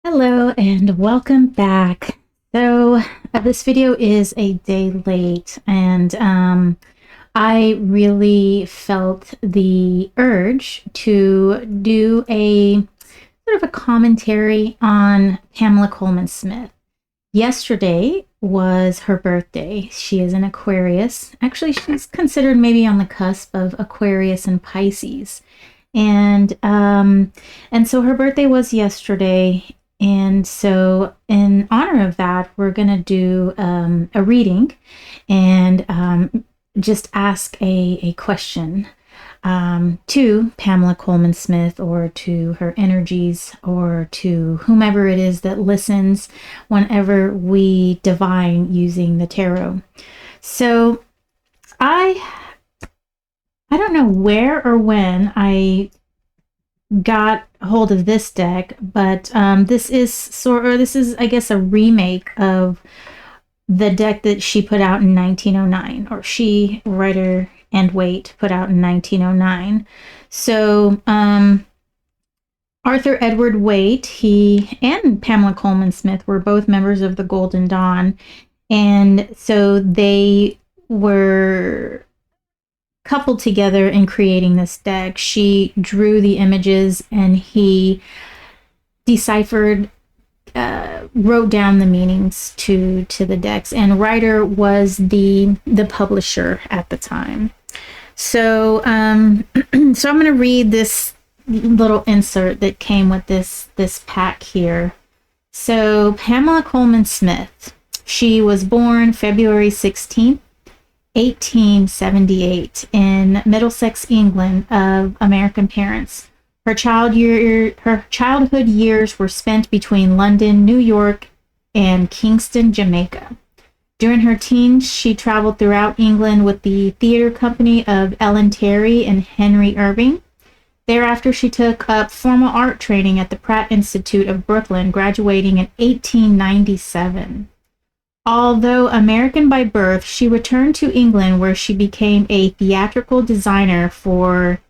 Hello and welcome back. So this video is a day late and I really felt the urge to do a sort of a commentary on Pamela Colman Smith. Yesterday was her birthday. She is an Aquarius. Actually, she's considered maybe on the cusp of Aquarius and Pisces. And so her birthday was yesterday, and so in honor of that, we're gonna do a reading and just ask a question to Pamela Colman Smith, or to her energies, or to whomever it is that listens whenever we divine using the tarot. So I don't know where or when I got hold of this deck, but this is I guess a remake of the deck that she put out in 1909, or she, writer and Waite, put out in 1909. So Arthur Edward Waite, he and Pamela Colman Smith were both members of the Golden Dawn, and so they were coupled together in creating this deck. She drew the images and he deciphered, wrote down the meanings to the decks, and writer was the publisher at the time. So so I'm going to read this little insert that came with this pack here. So Pamela Colman Smith, she was born February 16th, 1878, in Middlesex, England, of American parents. Her childhood years were spent between London, New York, and Kingston, Jamaica. During her teens, she traveled throughout England with the theater company of Ellen Terry and Henry Irving. Thereafter, she took up formal art training at the Pratt Institute of Brooklyn, graduating in 1897. Although American by birth, she returned to England, where she became a theatrical designer for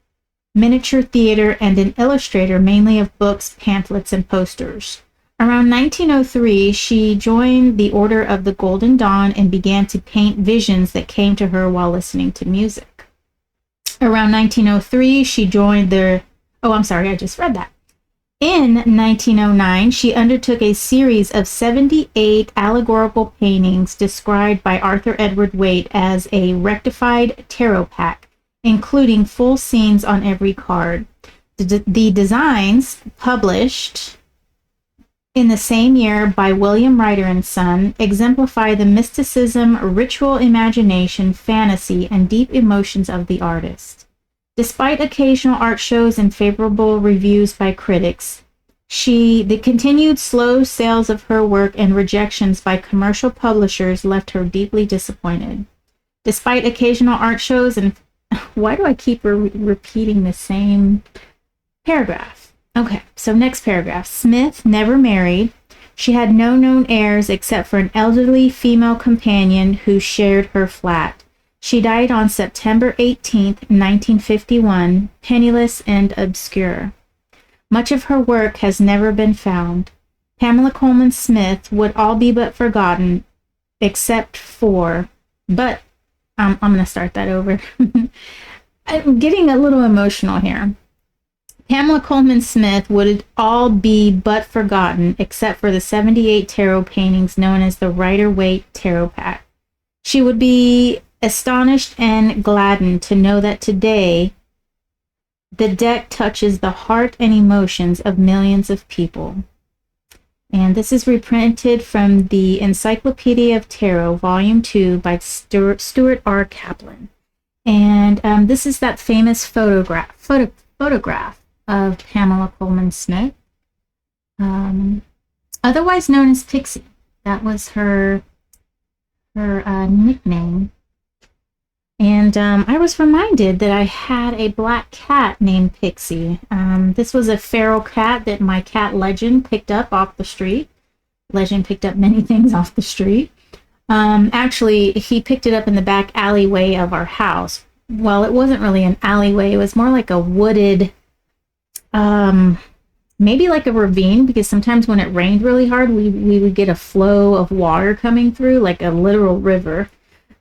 miniature theater and an illustrator mainly of books, pamphlets, and posters. Around 1903, she joined the Order of the Golden Dawn and began to paint visions that came to her while listening to music. Around 1903, she joined the... Oh, I'm sorry, I just read that. In 1909, she undertook a series of 78 allegorical paintings described by Arthur Edward Waite as a rectified tarot pack, including full scenes on every card. The designs, published in the same year by William Ryder and Son, exemplify the mysticism, ritual imagination, fantasy, and deep emotions of the artist. Despite occasional art shows and favorable reviews by critics, the continued slow sales of her work and rejections by commercial publishers left her deeply disappointed. Despite occasional art shows and... Why do I keep repeating the same paragraph? Okay, so next paragraph. Smith never married. She had no known heirs except for an elderly female companion who shared her flat. She died on September 18th, 1951, penniless and obscure. Much of her work has never been found. Pamela Colman Smith would all be but forgotten, except for... But, I'm going to start that over. I'm getting a little emotional here. Pamela Colman Smith would all be but forgotten, except for the 78 tarot paintings known as the Rider-Waite Tarot Pack. She would be astonished and gladdened to know that today the deck touches the heart and emotions of millions of people. And this is reprinted from the Encyclopedia of Tarot, Volume 2 by Stuart R. Kaplan. And this is that famous photograph of Pamela Colman Smith, otherwise known as Pixie. That was her nickname. And I was reminded that I had a black cat named Pixie. This was a feral cat that my cat Legend picked up off the street. Legend picked up many things off the street. Actually, he picked it up in the back alleyway of our house. Well, it wasn't really an alleyway. It was more like a wooded maybe like a ravine, because sometimes when it rained really hard, we would get a flow of water coming through, like a literal river.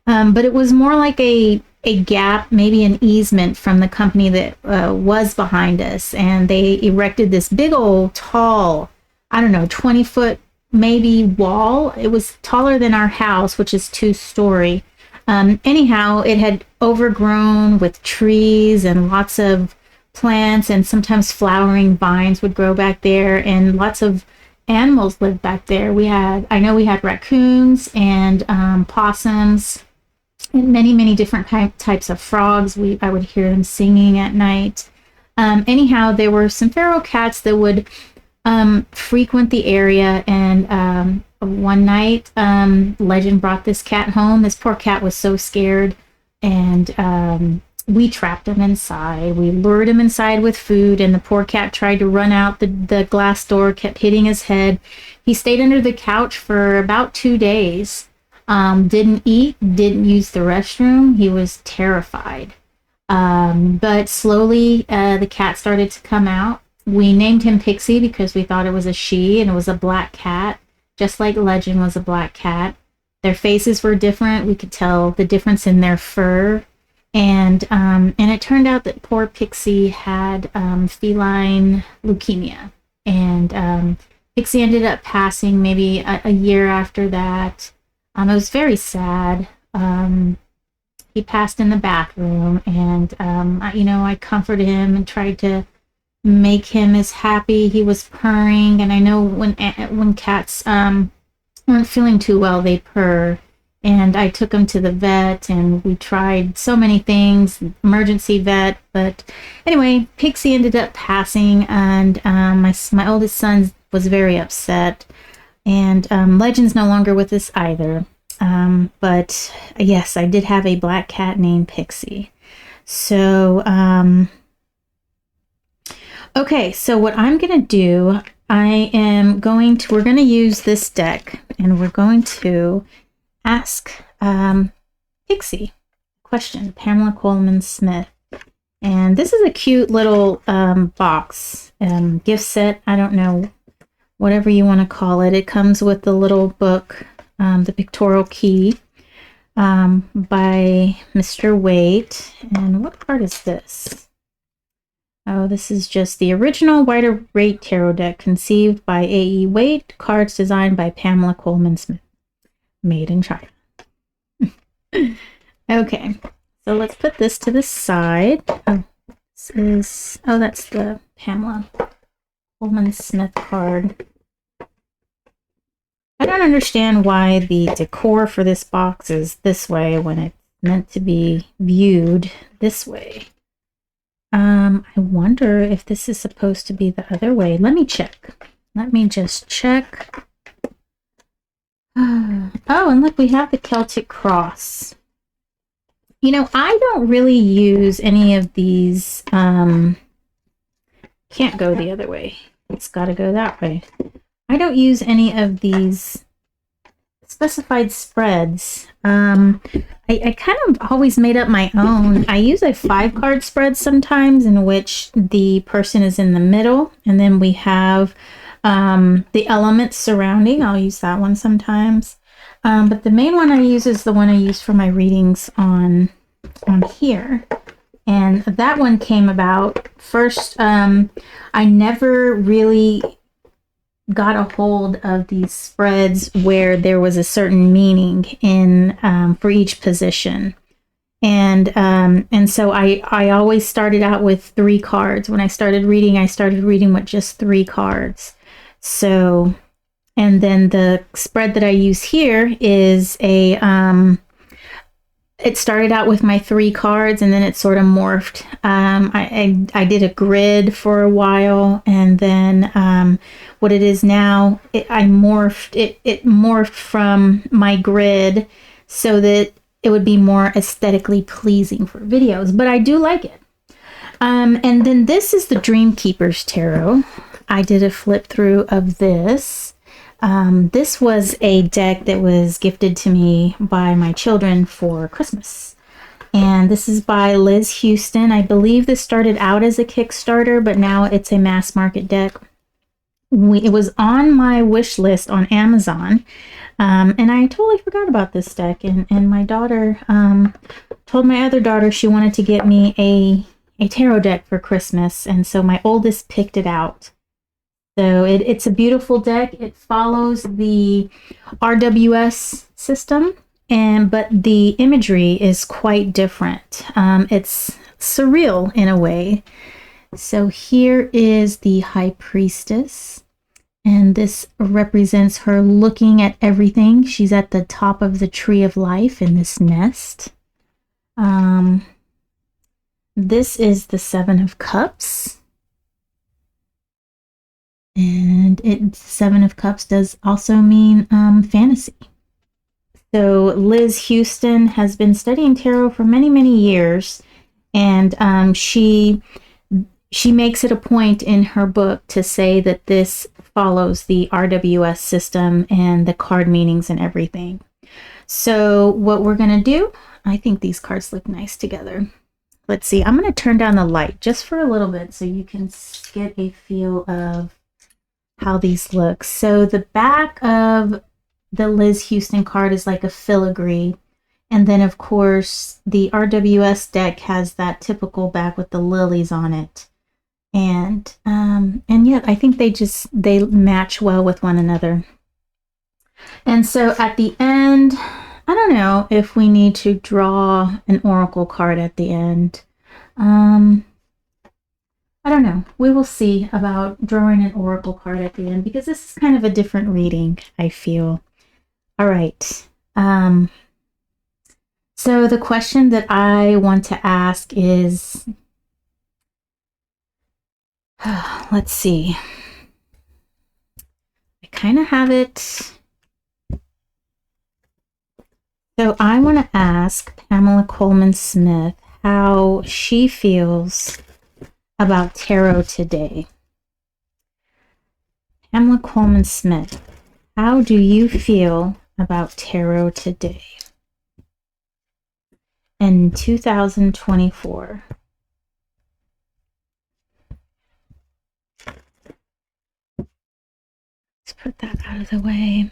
But it was more like a gap, maybe an easement from the company that was behind us. And they erected this big old tall, I don't know, 20-foot maybe wall. It was taller than our house, which is 2-story. Anyhow, it had overgrown with trees and lots of plants, and sometimes flowering vines would grow back there, and lots of animals lived back there. I know we had raccoons and possums and many, many different types of frogs. I would hear them singing at night. Anyhow, there were some feral cats that would frequent the area, and one night, Legend brought this cat home. This poor cat was so scared, and we trapped him inside. We lured him inside with food, and the poor cat tried to run out the glass door, kept hitting his head. He stayed under the couch for about 2 days. Didn't eat, didn't use the restroom. He was terrified. But slowly, the cat started to come out. We named him Pixie because we thought it was a she, and it was a black cat, just like Legend was a black cat. Their faces were different. We could tell the difference in their fur. And it turned out that poor Pixie had feline leukemia. And Pixie ended up passing maybe a year after that. It was very sad. He passed in the bathroom, and I comforted him and tried to make him as happy. He was purring, and I know when cats aren't feeling too well, they purr. And I took him to the vet, and we tried so many things, emergency vet. But anyway, Pixie ended up passing, and my oldest son was very upset. And Legend's no longer with us either. But yes, I did have a black cat named Pixie. So, okay, so what I'm going to do, we're going to use this deck, and we're going to ask Pixie a question, Pamela Colman Smith. And this is a cute little box, gift set, I don't know, whatever you want to call it. It comes with the little book, The Pictorial Key, by Mr. Waite. And what card is this? Oh, this is just the original Waite Tarot deck, conceived by A.E. Waite, cards designed by Pamela Colman Smith. Made in China. Okay, so let's put this to the side. That's the Pamela Colman Smith card. I don't understand why the decor for this box is this way when it's meant to be viewed this way. I wonder if this is supposed to be the other way. Let me check. Let me just check. Oh, and look, we have the Celtic cross. I don't really use any of these. Can't go the other way. It's got to go that way. I don't use any of these specified spreads. I kind of always made up my own. I use a 5-card spread sometimes, in which the person is in the middle, and then we have the elements surrounding. I'll use that one sometimes. But the main one I use is the one I use for my readings on here. And that one came about first. I never really got a hold of these spreads where there was a certain meaning in for each position. And so I always started out with 3 cards. When I started reading with just 3 cards. So, and then the spread that I use here is it started out with my 3 cards, and then it sort of morphed. I did a grid for a while, and then what it is now, it morphed from my grid so that it would be more aesthetically pleasing for videos, but I do like it. And then this is the DreamKeepers Tarot. I did a flip through of this. This was a deck that was gifted to me by my children for Christmas. And this is by Liz Houston. I believe this started out as a Kickstarter, but now it's a mass market deck. it was on my wish list on Amazon. And I totally forgot about this deck. And my daughter told my other daughter she wanted to get me a tarot deck for Christmas. And so my oldest picked it out. So it's a beautiful deck. It follows the RWS system, but the imagery is quite different. It's surreal in a way. So here is the High Priestess, and this represents her looking at everything. She's at the top of the tree of life in this nest. This is the Seven of Cups. And Seven of Cups does also mean fantasy. So Liz Houston has been studying tarot for many, many years, and she makes it a point in her book to say that this follows the RWS system and the card meanings and everything. So what we're going to do, I think these cards look nice together. Let's see, I'm going to turn down the light just for a little bit so you can get a feel of how these look. So the back of the Liz Houston card is like a filigree. And then of course the RWS deck has that typical back with the lilies on it. And yet I think they match well with one another. And so at the end, I don't know if we need to draw an oracle card at the end. I don't know. We will see about drawing an oracle card at the end, because this is kind of a different reading, I feel. All right. So the question that I want to ask is, let's see. I kind of have it. So I want to ask Pamela Colman Smith how she feels about tarot today. Pamela Colman Smith, how do you feel about tarot today in 2024? Let's put that out of the way.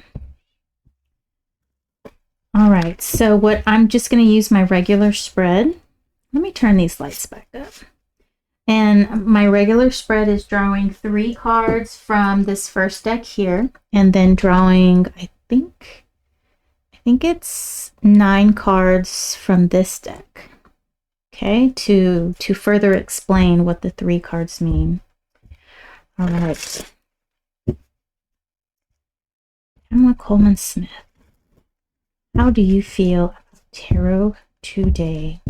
All right, so what I'm just going to use my regular spread. Let me turn these lights back up. And my regular spread is drawing 3 cards from this first deck here, and then drawing, I think it's 9 cards from this deck. Okay, to further explain what the 3 cards mean. All right. Pamela Colman Smith, how do you feel about tarot today?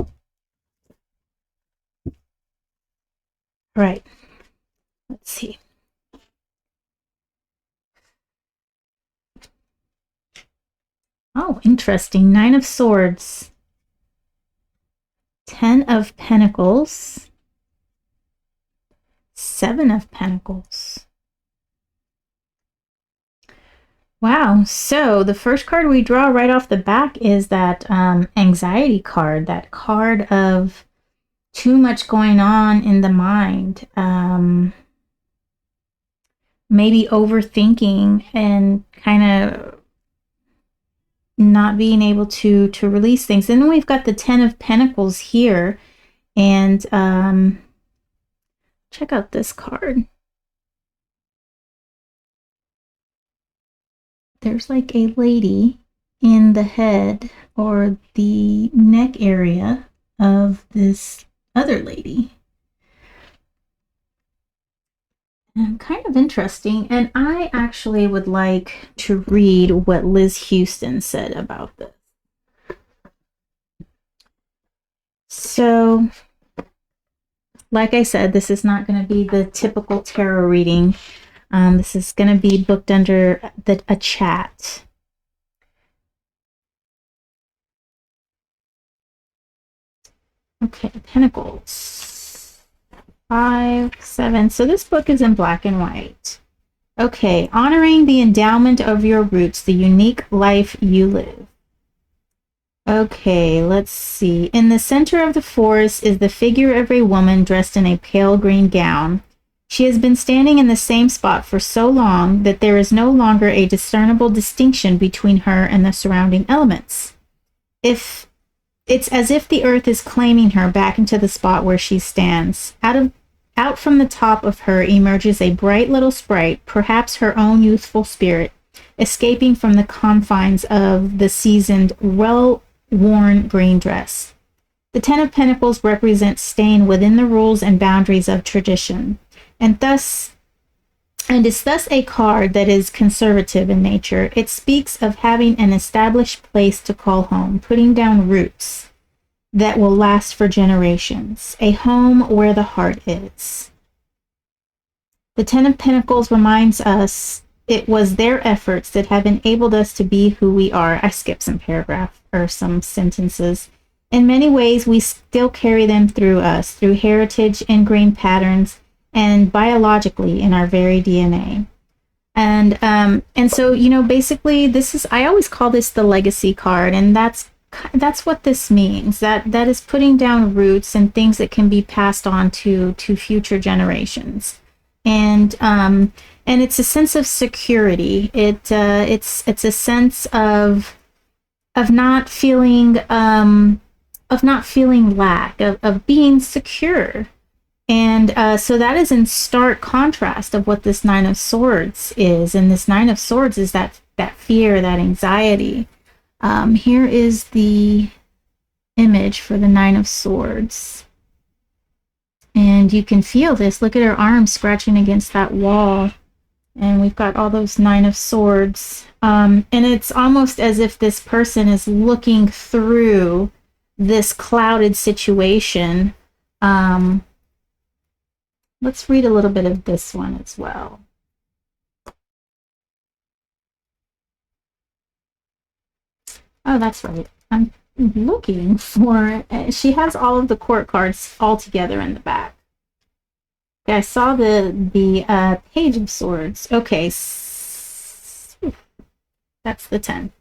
All right, let's see. Oh, interesting. 9 of Swords, 10 of Pentacles, 7 of Pentacles. Wow, so the first card we draw right off the back is that anxiety card, that card of too much going on in the mind, maybe overthinking and kind of not being able to release things. And then we've got the 10 of Pentacles here, and check out this card. There's like a lady in the head or the neck area of this other lady. And kind of interesting. And I actually would like to read what Liz Houston said about this. So, like I said, this is not going to be the typical tarot reading. This is going to be booked under a chat. Okay, Pentacles. 5, 7. So this book is in black and white. Okay, honoring the endowment of your roots, the unique life you live. Okay, let's see. In the center of the forest is the figure of a woman dressed in a pale green gown. She has been standing in the same spot for so long that there is no longer a discernible distinction between her and the surrounding elements. If it's as if the earth is claiming her back into the spot where she stands. Out from the top of her emerges a bright little sprite, perhaps her own youthful spirit, escaping from the confines of the seasoned, well-worn green dress. The Ten of Pentacles represents staying within the rules and boundaries of tradition, and is thus a card that is conservative in nature. It speaks of having an established place to call home, putting down roots that will last for generations, a home where the heart is. The Ten of Pentacles reminds us it was their efforts that have enabled us to be who we are. I skipped some paragraphs or some sentences. In many ways, we still carry them through us, through heritage, ingrained patterns, and biologically in our very DNA. And so, you know, basically this is, I always call this the legacy card, and that's what this means. That is putting down roots and things that can be passed on to future generations. And it's a sense of security. It's a sense of not feeling lack, of being secure. And so that is in stark contrast of what this Nine of Swords is. And this Nine of Swords is that fear, that anxiety. Here is the image for the Nine of Swords. And you can feel this. Look at her arms scratching against that wall. And we've got all those Nine of Swords. And it's almost as if this person is looking through this clouded situation. Let's read a little bit of this one as well. Oh, that's right. I'm looking for, she has all of the court cards all together in the back. Okay, I saw the Page of Swords. Okay, that's the 10.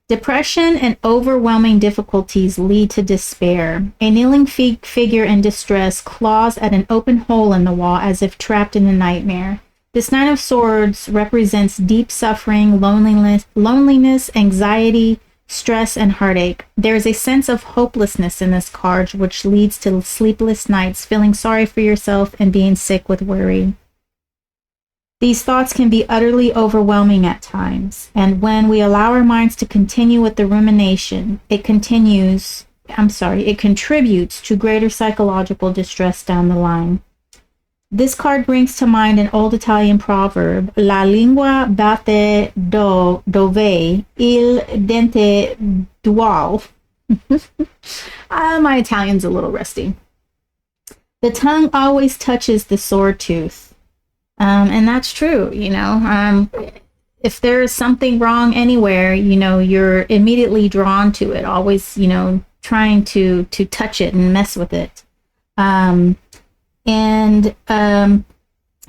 Depression and overwhelming difficulties lead to despair. A kneeling figure in distress claws at an open hole in the wall as if trapped in a nightmare. This Nine of Swords represents deep suffering, loneliness, anxiety, stress, and heartache. There is a sense of hopelessness in this card, which leads to sleepless nights, feeling sorry for yourself, and being sick with worry. These thoughts can be utterly overwhelming at times, and when we allow our minds to continue with the rumination, it contributes to greater psychological distress down the line. This card brings to mind an old Italian proverb, La lingua batte dove il dente dual. My Italian's a little rusty. The tongue always touches the sword tooth. And that's true, you know. If there's something wrong anywhere, you know, you're immediately drawn to it, always, you know, trying to touch it and mess with it.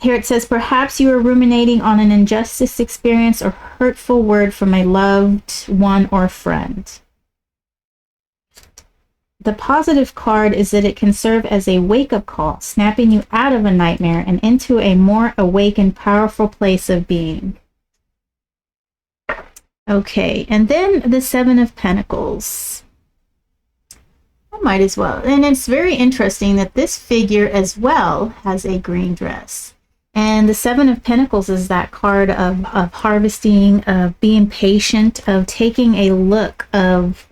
Here it says, perhaps you are ruminating on an injustice experience or hurtful word from a loved one or friend. The positive card is that it can serve as a wake-up call, snapping you out of a nightmare and into a more awake and powerful place of being. Okay, and then the Seven of Pentacles. I might as well. And it's very interesting that this figure as well has a green dress. And the Seven of Pentacles is that card of harvesting, of being patient, of taking a look of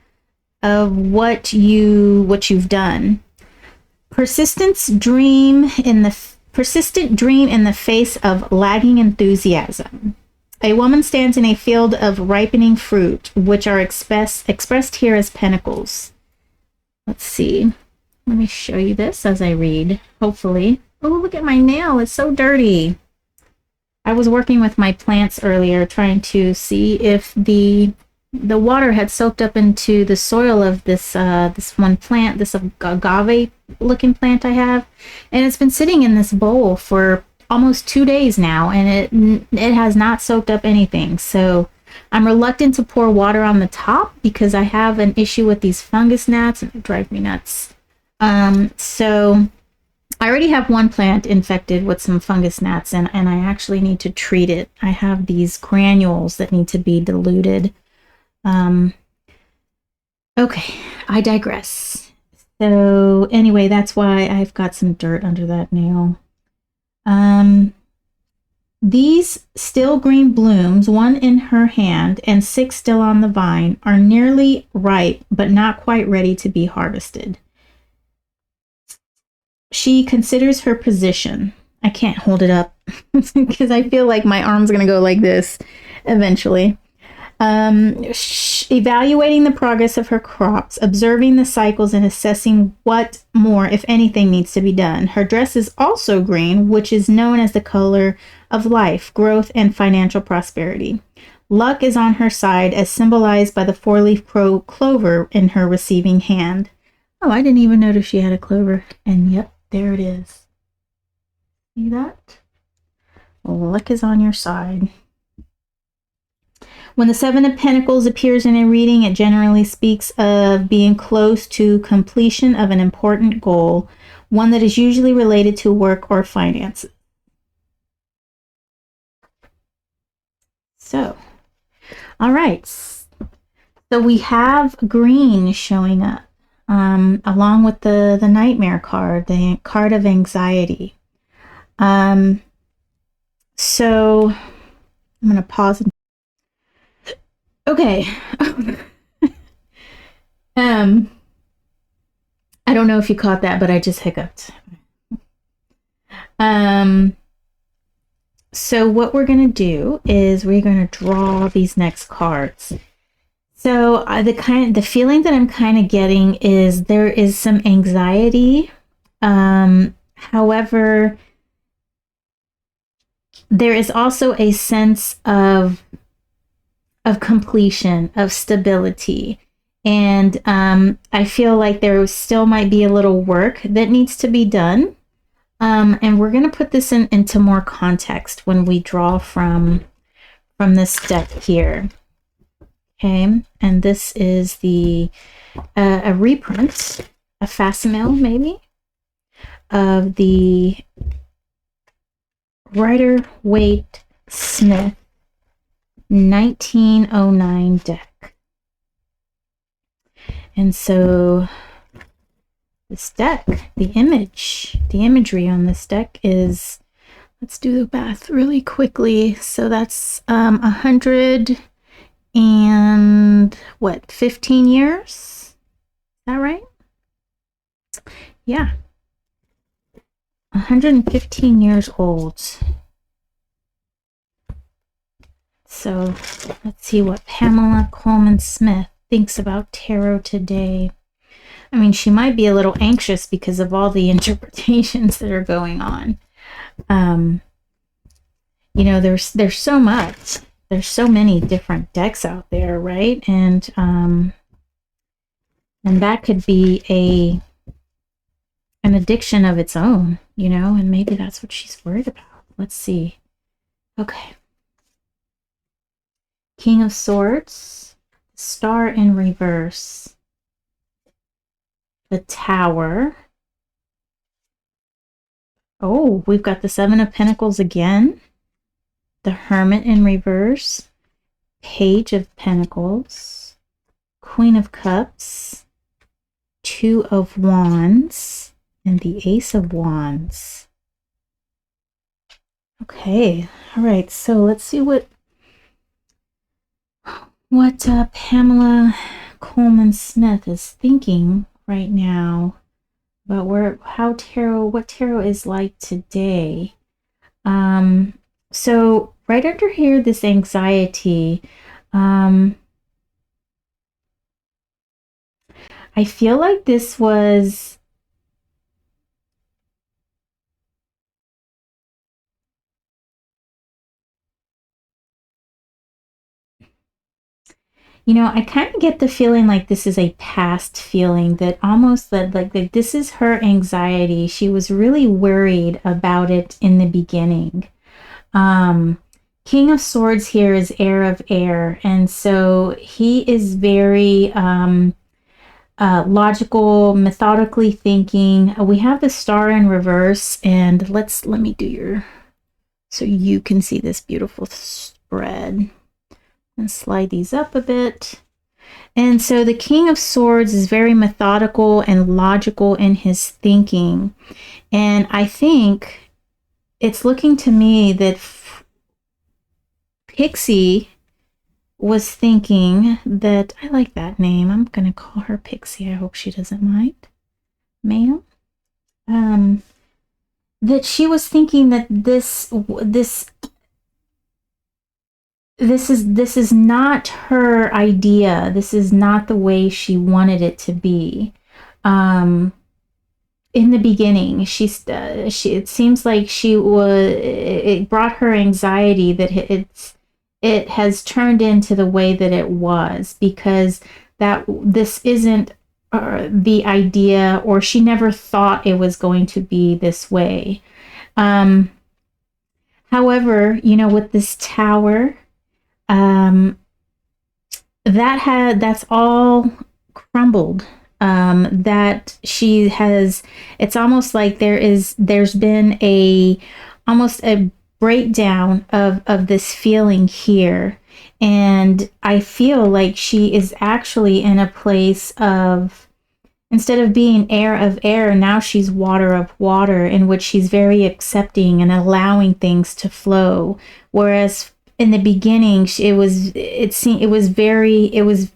what you've done. Persistent dream in the face of lagging enthusiasm. A woman stands in a field of ripening fruit, which are expressed here as pentacles. Let's see. Let me show you this as I read, hopefully. Oh, look at my nail. It's so dirty. I was working with my plants earlier, trying to see if the water had soaked up into the soil of this one plant, this agave looking plant I have, and it's been sitting in this bowl for almost 2 days now, and it has not soaked up anything. So I'm reluctant to pour water on the top because I have an issue with these fungus gnats and it drives me nuts. So I already have one plant infected with some fungus gnats, and I actually need to treat it. I have these granules that need to be diluted. Okay, I digress. So anyway, that's why I've got some dirt under that nail. These still green blooms, 1 in her hand and 6 still on the vine, are nearly ripe, but not quite ready to be harvested. She considers her position. I can't hold it up because I feel like my arm's going to go like this eventually. Evaluating the progress of her crops, observing the cycles, and assessing what more, if anything, needs to be done. Her dress is also green, which is known as the color of life, growth, and financial prosperity. Luck is on her side, as symbolized by the 4-leaf clover in her receiving hand. Oh, I didn't even notice she had a clover. And yep, there it is. See that? Luck is on your side. When the 7 of Pentacles appears in a reading, it generally speaks of being close to completion of an important goal, one that is usually related to work or finances. So, all right. So we have green showing up, along with the Nightmare card, the card of anxiety. So I'm going to pause and okay. I don't know if you caught that, but I just hiccuped. So what we're going to do is we're going to draw these next cards. So the feeling that I'm kind of getting is there is some anxiety. However, there is also a sense of completion, of stability. And I feel like there still might be a little work that needs to be done. And we're going to put this into more context when we draw from this deck here. Okay, and this is a reprint, a facsimile maybe, of the Rider Waite Smith 1909 deck. And so this deck, the imagery on this deck is, let's do the math really quickly. So that's 100 and what, 15 years? Is that right? Yeah. 115 years old. So let's see what Pamela Colman Smith thinks about tarot today. I mean, she might be a little anxious because of all the interpretations that are going on. You know, there's so much. There's so many different decks out there, right? And that could be an addiction of its own, you know, and maybe that's what she's worried about. Let's see. Okay. King of Swords, Star in reverse, the Tower. Oh, we've got the 7 of Pentacles again, the Hermit in reverse, Page of Pentacles, Queen of Cups, 2 of Wands, and the Ace of Wands. Okay, all right, so let's see what Pamela Colman Smith is thinking right now about what tarot is like today. So right under here, this anxiety, I feel like this was you know, I kind of get the feeling like this is a past feeling, that almost like this is her anxiety. She was really worried about it in the beginning. King of Swords here is heir of air, and so he is very logical, methodically thinking. We have the star in reverse, and let me do your, so you can see this beautiful spread. And slide these up a bit. And so the King of Swords is very methodical and logical in his thinking. And I think it's looking to me that Pixie was thinking that, I like that name. I'm going to call her Pixie. I hope she doesn't mind. Ma'am. That she was thinking that this is not her idea. This is not the way she wanted it to be. In the beginning, it seems like it brought her anxiety that it has turned into the way that it was, because this isn't the idea, or she never thought it was going to be this way. However, with this tower, that's all crumbled. That she has, it's almost like there's been almost a breakdown of this feeling here. And I feel like she is actually in a place of, instead of being air of air, now she's water of water, in which she's very accepting and allowing things to flow. Whereas in the beginning, it was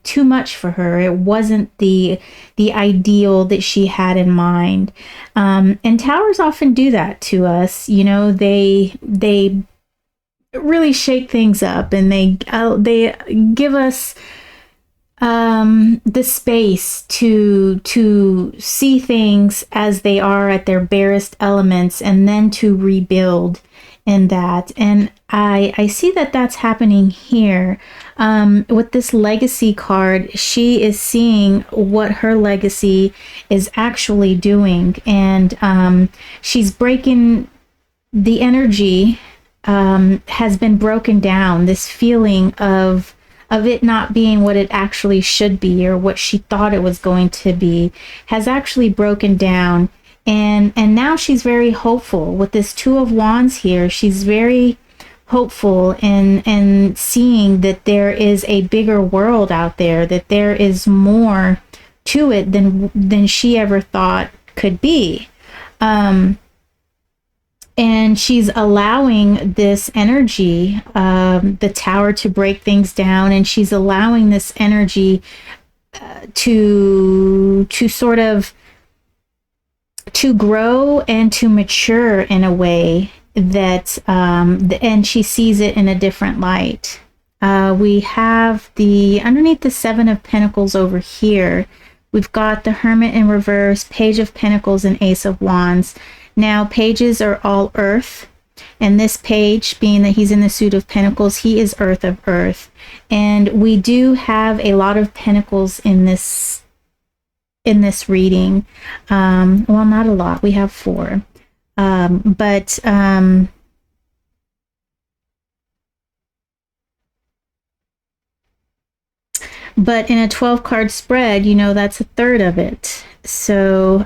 too much for her. It wasn't the ideal that she had in mind. And towers often do that to us. They really shake things up, and they give us the space to see things as they are at their barest elements, and then to rebuild in that. And I see that that's happening here. With this legacy card, she is seeing what her legacy is actually doing, and she's breaking the energy. Has been broken down. This feeling of it not being what it actually should be, or what she thought it was going to be, has actually broken down. And now she's very hopeful. With this Two of Wands here, she's very hopeful and seeing that there is a bigger world out there, that there is more to it than she ever thought could be. And she's allowing this energy, the tower, to break things down, and she's allowing this energy to sort of to grow and to mature in a way that, and she sees it in a different light. We have underneath the Seven of Pentacles over here, we've got the Hermit in reverse, Page of Pentacles, and Ace of Wands. Now, pages are all earth, and this page, being that he's in the suit of Pentacles, he is earth of earth. And we do have a lot of pentacles in this reading. Well, not a lot. We have 4. But in a 12-card spread, that's a third of it. So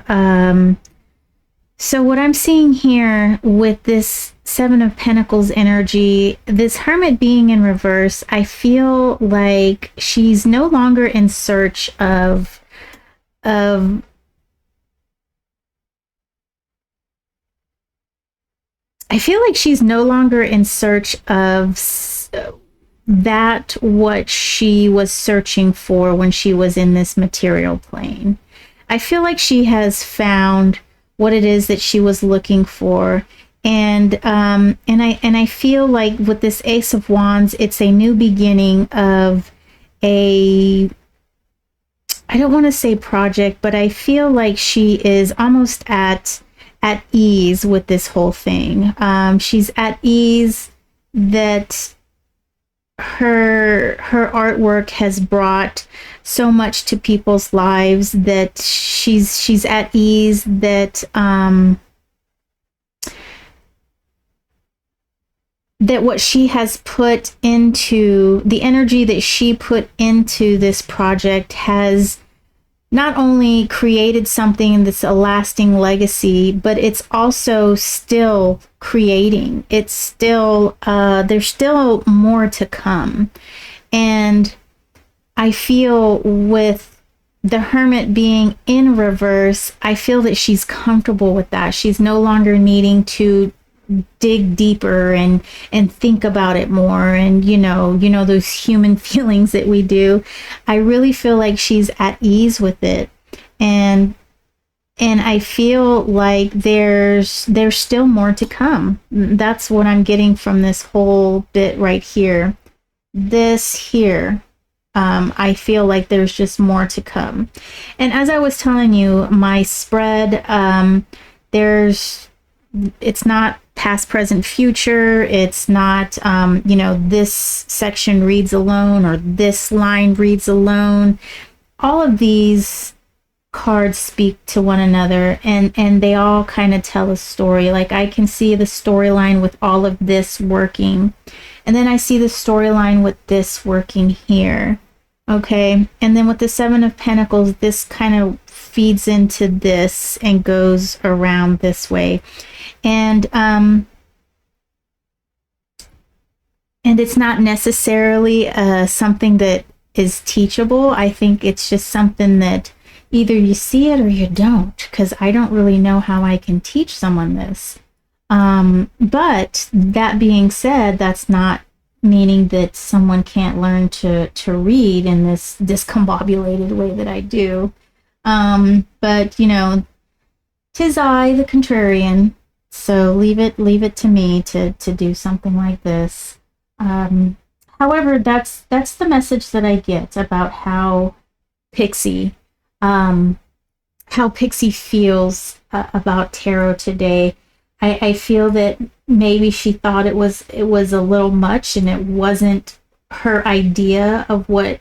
what I'm seeing here with this Seven of Pentacles energy, this Hermit being in reverse, I feel like she's no longer in search of I feel like she's no longer in search of what she was searching for when she was in this material plane. I feel like she has found what it is that she was looking for, and I feel like with this Ace of Wands, it's a new beginning of I don't want to say project, but I feel like she is almost at ease with this whole thing. She's at ease that her artwork has brought so much to people's lives, that she's at ease that that what she has put into, the energy that she put into this project has not only created something that's a lasting legacy, but it's also still creating. It's still, there's still more to come. And I feel with the Hermit being in reverse, I feel that she's comfortable with that. She's no longer needing to dig deeper and think about it more, and those human feelings that we do. I really feel like she's at ease with it, and I feel like there's still more to come. That's what I'm getting from this whole bit right here. This here, I feel like there's just more to come. And as I was telling you, my spread, it's not past, present, future. It's not, this section reads alone or this line reads alone. All of these cards speak to one another, and they all kind of tell a story. Like, I can see the storyline with all of this working, and then I see the storyline with this working here. Okay, and then with the Seven of Pentacles, this kind of feeds into this and goes around this way. And it's not necessarily something that is teachable. I think it's just something that either you see it or you don't, because I don't really know how I can teach someone this. But that being said, that's not meaning that someone can't learn to read in this discombobulated way that I do. But, 'tis I, the contrarian, so leave it to me to do something like this. However, that's the message that I get about how Pixie feels about tarot today. I feel that maybe she thought it was a little much, and it wasn't her idea of what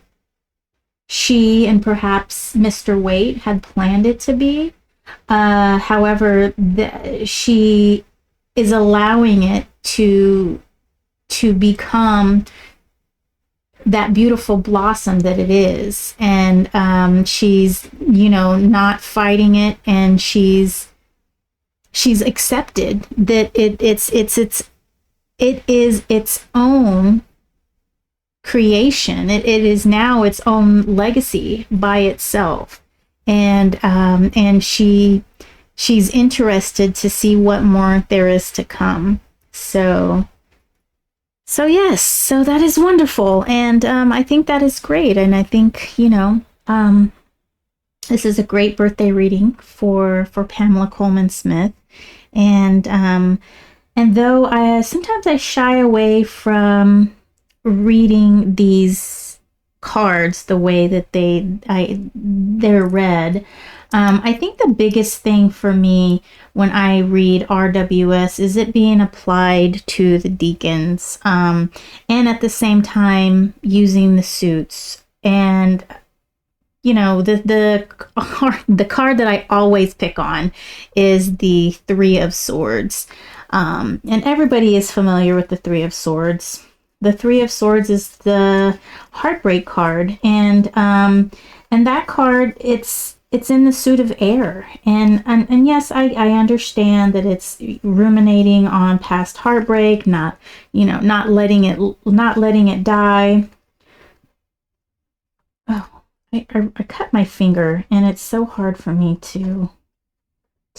she and perhaps Mr. Waite had planned it to be. However, she is allowing it to become that beautiful blossom that it is, and she's not fighting it, and she's accepted that it is its own creation. It is now its own legacy by itself, and she's interested to see what more there is to come. So yes, so that is wonderful, and I think that is great, and I think this is a great birthday reading for Pamela Colman Smith, and though sometimes I shy away from reading these cards the way that they're read, I think the biggest thing for me when I read RWS is it being applied to the deacons, and at the same time using the suits. And the card that I always pick on is the Three of Swords, and everybody is familiar with the Three of Swords. The Three of Swords is the heartbreak card, and that card, it's in the suit of air, and yes, I understand that it's ruminating on past heartbreak, not letting it die. Oh, I cut my finger, and it's so hard for me to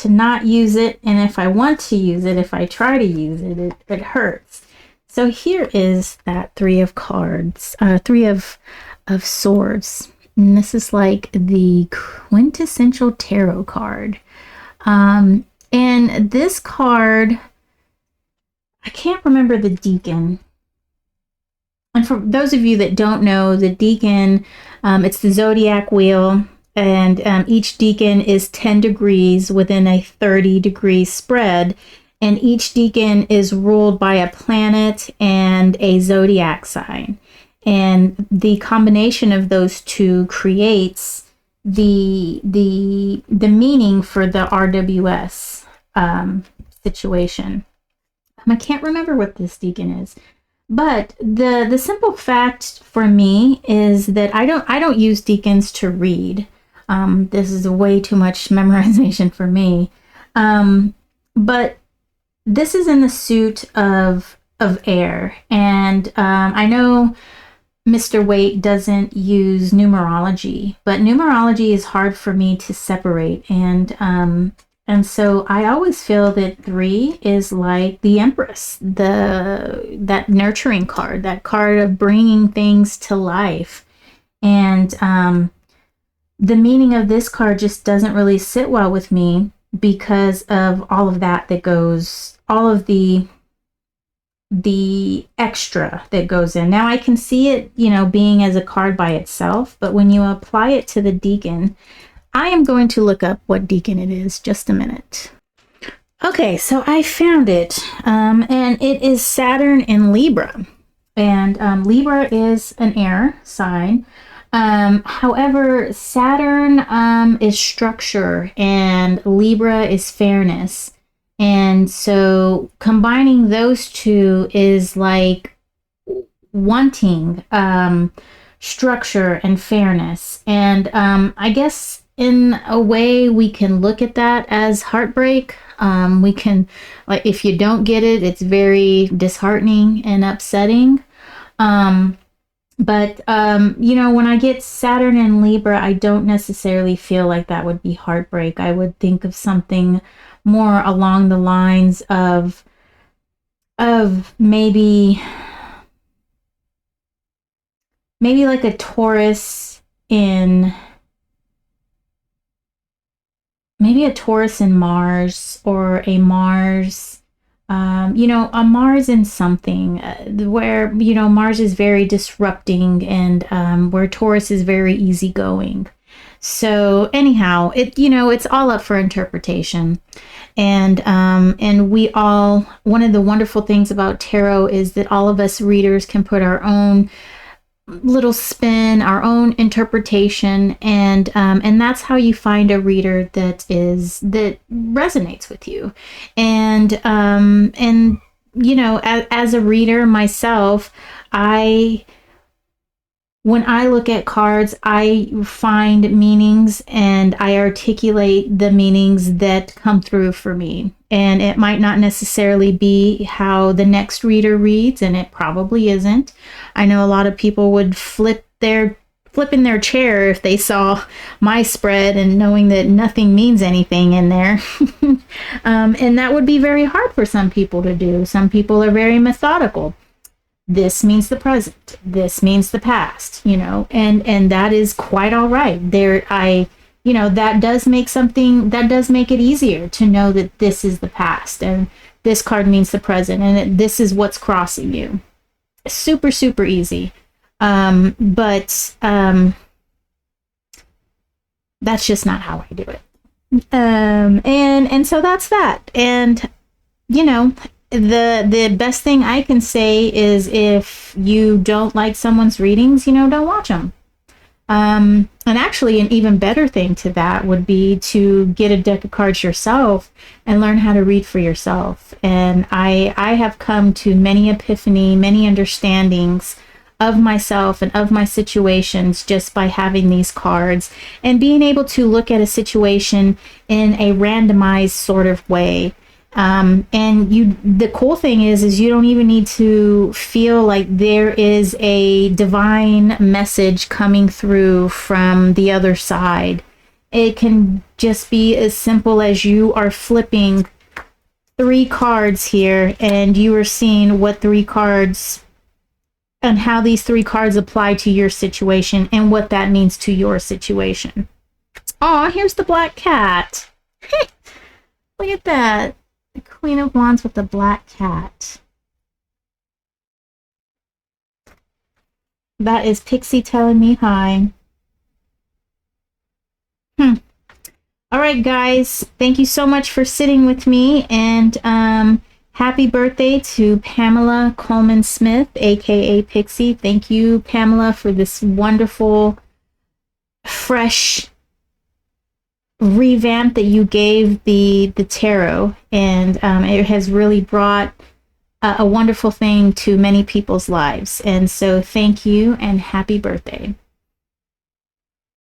not use it, and if I want to use it, if I try to use it, it hurts. So here is that Three of Swords. And this is like the quintessential tarot card. And this card, I can't remember the deacon. And for those of you that don't know, the deacon, it's the zodiac wheel, and each deacon is 10 degrees within a 30-degree spread. And each deacon is ruled by a planet and a zodiac sign. And the combination of those two creates the meaning for the RWS situation. I can't remember what this deacon is, but the simple fact for me is that I don't use deacons to read. This is way too much memorization for me. But this is in the suit of air, and I know Mr. Waite doesn't use numerology, but numerology is hard for me to separate, and so I always feel that 3 is like the Empress, that nurturing card, that card of bringing things to life, and the meaning of this card just doesn't really sit well with me because of all of that goes, all of the extra that goes in. Now I can see it, being as a card by itself, but when you apply it to the deacon, I am going to look up what deacon it is. Just a minute. Okay, so I found it, and it is Saturn in Libra, and Libra is an air sign. However, Saturn is structure and Libra is fairness. And so combining those two is like wanting structure and fairness. And I guess in a way we can look at that as heartbreak. We can, like, if you don't get it, it's very disheartening and upsetting. But when I get Saturn and Libra, I don't necessarily feel like that would be heartbreak. I would think of something more along the lines of maybe like a Taurus in Mars, or a Mars, a Mars in something where, Mars is very disrupting, and where Taurus is very easygoing. So anyhow, it's all up for interpretation. And we all, one of the wonderful things about tarot is that all of us readers can put our own little spin, our own interpretation, and that's how you find a reader that resonates with you. And as a reader myself, when I look at cards, I find meanings and I articulate the meanings that come through for me. And it might not necessarily be how the next reader reads, and it probably isn't. I know a lot of people would flip in their chair if they saw my spread and knowing that nothing means anything in there. And that would be very hard for some people to do. Some people are very methodical. This means the present, this means the past, and that is quite all right. That does make it easier to know that this is the past, and this card means the present, and that this is what's crossing you. Super, super easy. But that's just not how I do it. And so that's that. And, the best thing I can say is, if you don't like someone's readings, don't watch them. And actually, an even better thing to that would be to get a deck of cards yourself and learn how to read for yourself. And I have come to many epiphany, many understandings of myself and of my situations just by having these cards and being able to look at a situation in a randomized sort of way. The cool thing is you don't even need to feel like there is a divine message coming through from the other side. It can just be as simple as you are flipping 3 cards here, and you are seeing what 3 cards and how these 3 cards apply to your situation and what that means to your situation. Aw, here's the black cat. Look at that. The Queen of Wands with the black cat. That is Pixie telling me hi. All right, guys. Thank you so much for sitting with me. And happy birthday to Pamela Colman Smith, aka Pixie. Thank you, Pamela, for this wonderful, fresh revamp that you gave the tarot, and it has really brought a wonderful thing to many people's lives. And so thank you and happy birthday.